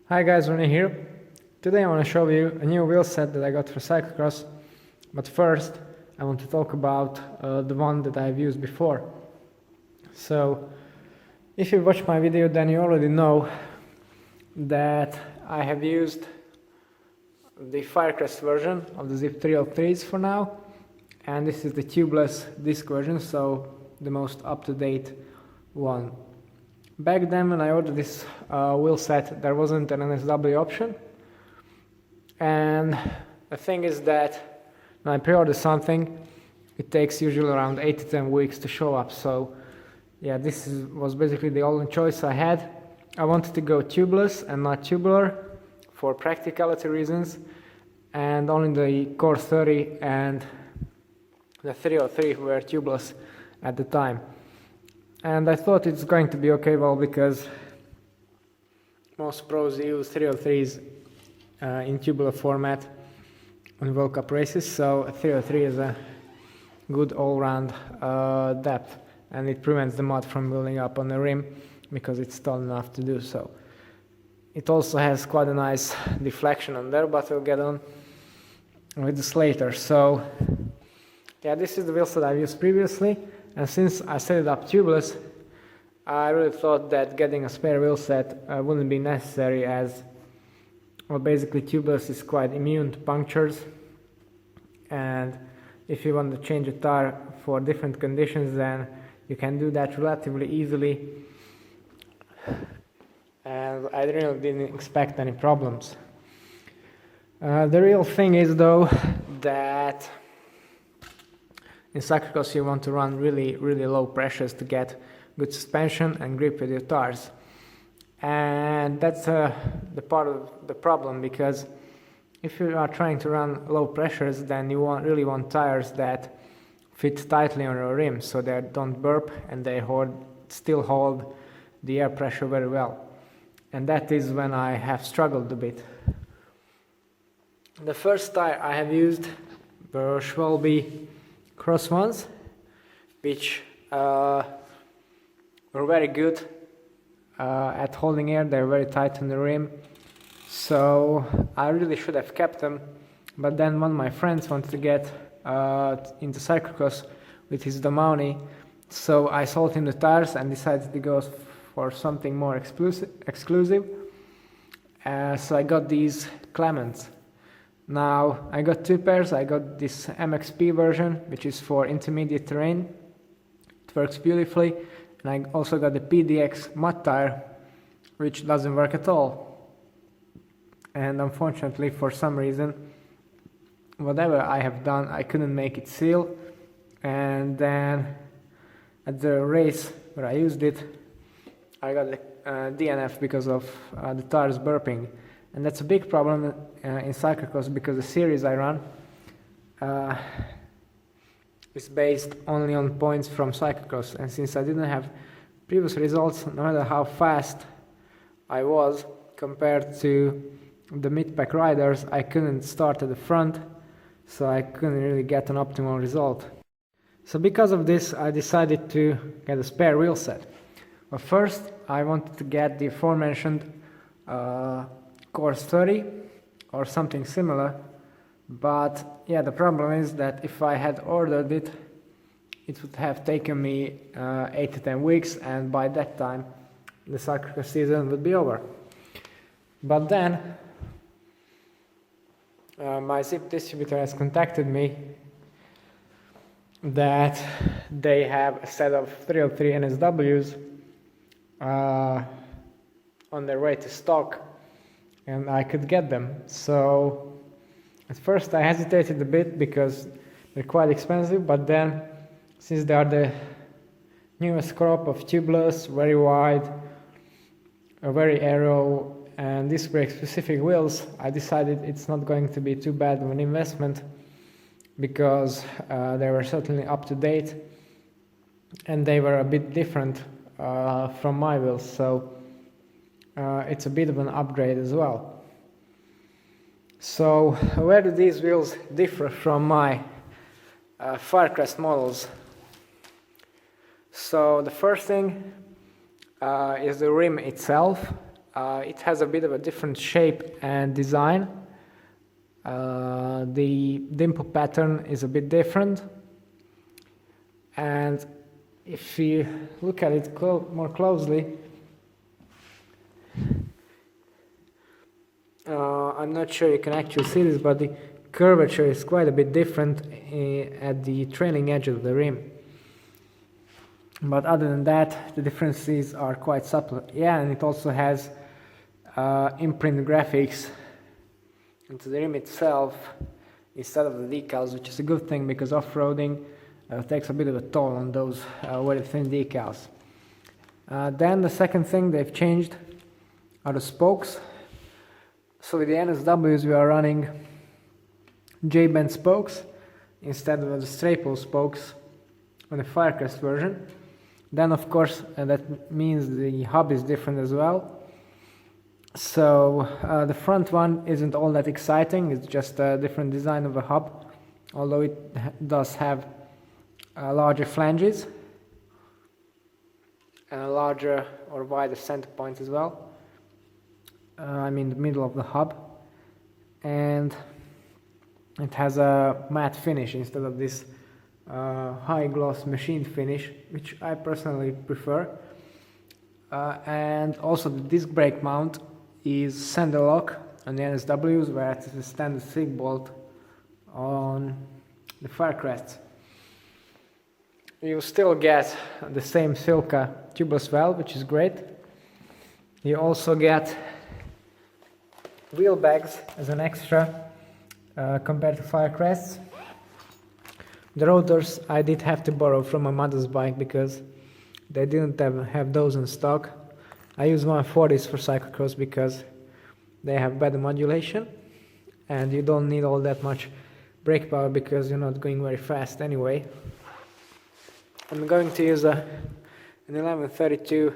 Hi guys, Ronnie here. Today I want to show you a new wheel set that I got for Cyclocross. But first I want to talk about the one that I've used before. So if you watch my video, then you already know that I have used the Firecrest version of the Zipp 303s for now, and this is the tubeless disc version, so the most up-to-date one. Back then when I ordered this wheel set, there wasn't an NSW option, and the thing is that when I pre-order something, it takes usually around 8 to 10 weeks to show up. So yeah, was basically the only choice I had. I wanted to go tubeless and not tubular for practicality reasons, and only the Core 30 and the 303 were tubeless at the time. And I thought it's going to be okay, well, because most pros use 303s in tubular format on World Cup races, so a 303 is a good all-round depth, and it prevents the mud from building up on the rim because it's tall enough to do so. It also has quite a nice deflection on there, but we'll get on with this later. So yeah, this is the wheel set I've used previously. And since I set it up tubeless, I really thought that getting a spare wheel set wouldn't be necessary, as well, basically tubeless is quite immune to punctures, and if you want to change a tire for different conditions, then you can do that relatively easily, and I really didn't expect any problems. The real thing is though that in cyclocross you want to run really low pressures to get good suspension and grip with your tires, and that's the part of the problem, because if you are trying to run low pressures, then you really want tires that fit tightly on your rim so they don't burp and they still hold the air pressure very well, and that is when I have struggled a bit. The first tire I have used were Schwalbe Cross ones, which were very good at holding air. They're very tight on the rim, so I really should have kept them. But then one of my friends wanted to get into cyclocross with his Domani, so I sold him the tires and decided to go for something more exclusive. So I got these Clements. Now I got two pairs. I got this MXP version, which is for intermediate terrain. It works beautifully, and I also got the PDX mud tire, which doesn't work at all. And unfortunately, for some reason, whatever I have done, I couldn't make it seal. And then at the race where I used it, I got the DNF because of the tires burping. And that's a big problem in cyclocross, because the series I run is based only on points from cyclocross, and since I didn't have previous results, no matter how fast I was compared to the mid-pack riders, I couldn't start at the front, so I couldn't really get an optimal result. So because of this, I decided to get a spare wheel set. But first I wanted to get the aforementioned Core 30 or something similar, but yeah, the problem is that if I had ordered it, it would have taken me 8 to 10 weeks, and by that time the cyclocross season would be over. But then my Zipp distributor has contacted me that they have a set of 303 NSWs on their way to stock, and I could get them. So at first I hesitated a bit because they're quite expensive, but then since they are the newest crop of tubeless, very wide, very aero and disc brake specific wheels, I decided it's not going to be too bad of an investment, because they were certainly up to date and they were a bit different from my wheels, so it's a bit of an upgrade as well. So where do these wheels differ from my Firecrest models? So the first thing is the rim itself. It has a bit of a different shape and design. The dimple pattern is a bit different, and if you look at it more closely, I'm not sure you can actually see this, but the curvature is quite a bit different at the trailing edge of the rim. But other than that, the differences are quite subtle. Yeah, and it also has imprint graphics into the rim itself instead of the decals, which is a good thing because off-roading takes a bit of a toll on those very thin decals. Then the second thing they've changed are the spokes. So with the NSWs we are running J-bend spokes instead of the staple spokes on the Firecrest version. Then of course that means the hub is different as well. So the front one isn't all that exciting, it's just a different design of a hub, although it does have larger flanges and a larger or wider center point as well. I'm in the middle of the hub, and it has a matte finish instead of this high gloss machine finish, which I personally prefer. And also the disc brake mount is center lock on the NSWs, where it's a standard sig bolt on the Firecrests. You still get the same Silca tubeless valve, which is great. You also get wheel bags as an extra compared to Firecrests. The rotors I did have to borrow from my mother's bike because they didn't have those in stock. I use 140s for cyclocross because they have better modulation and you don't need all that much brake power because you're not going very fast anyway. I'm going to use an 1132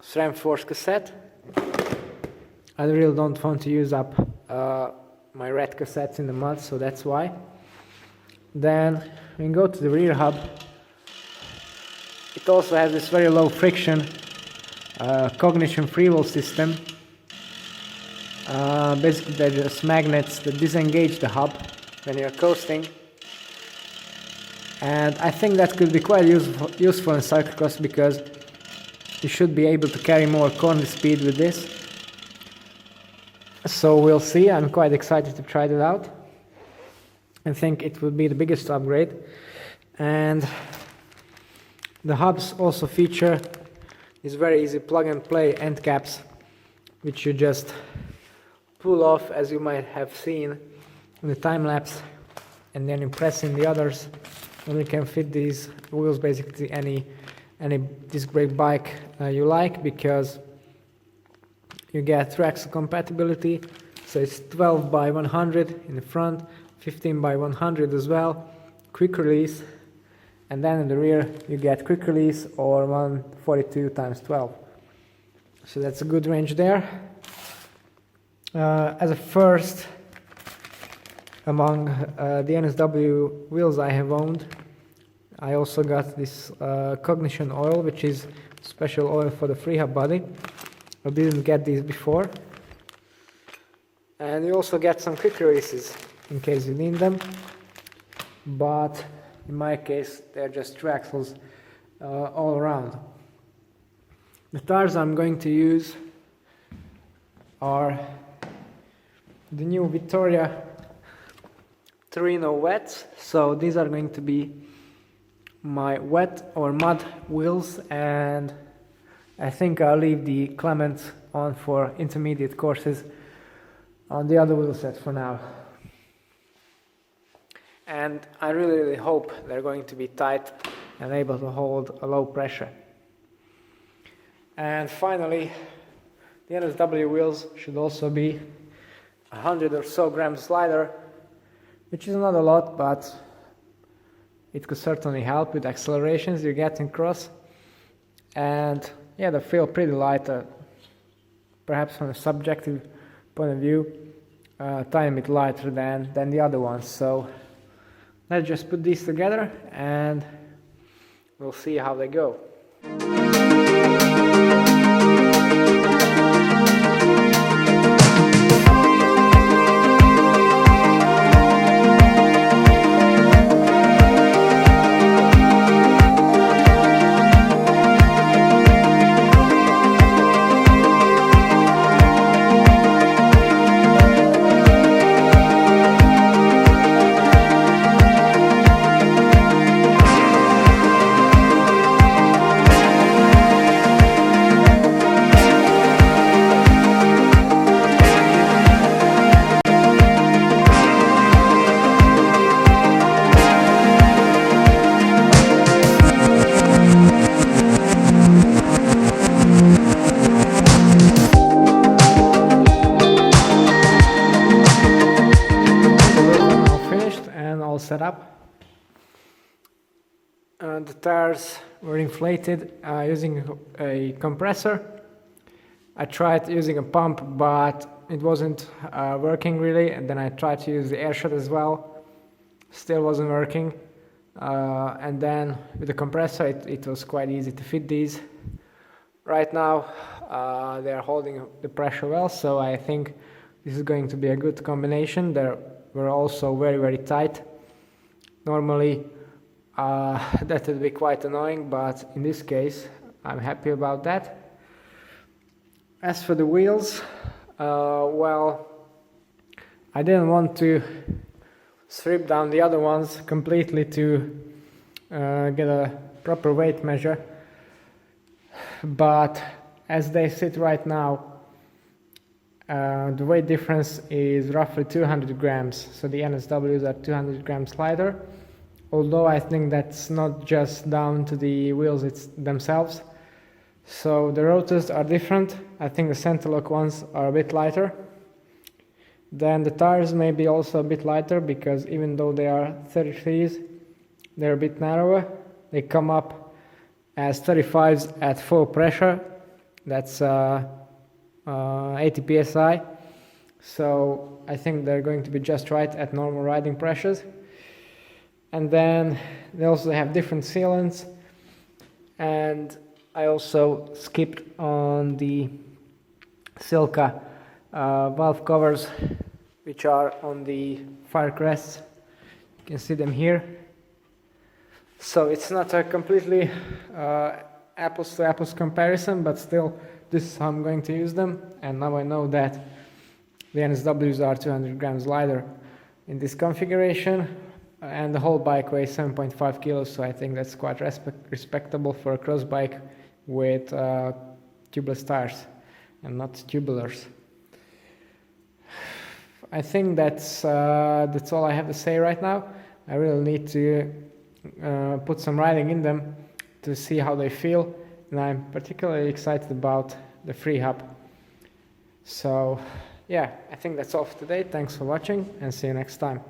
SRAM Force cassette. I really don't want to use up my red cassettes in the mud, so that's why. Then we can go to the rear hub. It also has this very low friction cognition freewheel system. Basically they're just magnets that disengage the hub when you're coasting. And I think that could be quite useful in cyclocross because you should be able to carry more corner speed with this. So we'll see. I'm quite excited to try that out. I think it will be the biggest upgrade. And the hubs also feature these very easy plug and play end caps, which you just pull off, as you might have seen in the time lapse, and then you press in the others, and you can fit these wheels basically any disc brake bike you like, because you get traxel compatibility. So it's 12 by 100 in the front, 15 by 100 as well, quick release, and then in the rear you get quick release or 142 times 12. So that's a good range there. As a first among the NSW wheels I have owned, I also got this Cognition oil, which is special oil for the freehub body. I didn't get these before. And you also get some quick releases in case you need them, but in my case they're just traxels all around. The tires I'm going to use are the new Vittoria Torino wets. So these are going to be my wet or mud wheels, and I think I'll leave the Clements on for intermediate courses on the other wheel set for now. And I really hope they're going to be tight and able to hold a low pressure. And finally, the NSW wheels should also be 100 or so grams lighter, which is not a lot, but it could certainly help with accelerations you get in cross. And yeah, they feel pretty light, perhaps from a subjective point of view, tiny bit lighter than the other ones. So let's just put these together and we'll see how they go. setup. The tires were inflated using a compressor. I tried using a pump, but it wasn't working really, and then I tried to use the air shot as well. Still wasn't working. And then with the compressor it was quite easy to fit these. Right now they are holding the pressure well, so I think this is going to be a good combination. They were also very tight. Normally that would be quite annoying, but in this case I'm happy about that. As for the wheels, well, I didn't want to strip down the other ones completely to get a proper weight measure, but as they sit right now, the weight difference is roughly 200 grams, so the NSWs are 200 grams lighter, although I think that's not just down to the wheels themselves. So the rotors are different. I think the center lock ones are a bit lighter. Then the tires may be also a bit lighter, because even though they are 33s, they're a bit narrower. They come up as 35s at full pressure. That's 80 psi. So I think they're going to be just right at normal riding pressures. And then they also have different sealants, and I also skipped on the silica valve covers, which are on the fire crests. You can see them here. So it's not a completely apples to apples comparison, but still this is how I'm going to use them. And now I know that the NSWs are 200 grams lighter in this configuration, and the whole bike weighs 7.5 kilos, so I think that's quite respectable for a cross bike with tubeless tires and not tubulars. I think that's all I have to say right now. I really need to put some riding in them to see how they feel, and I'm particularly excited about the free hub. So yeah, I think that's all for today. Thanks for watching, and see you next time.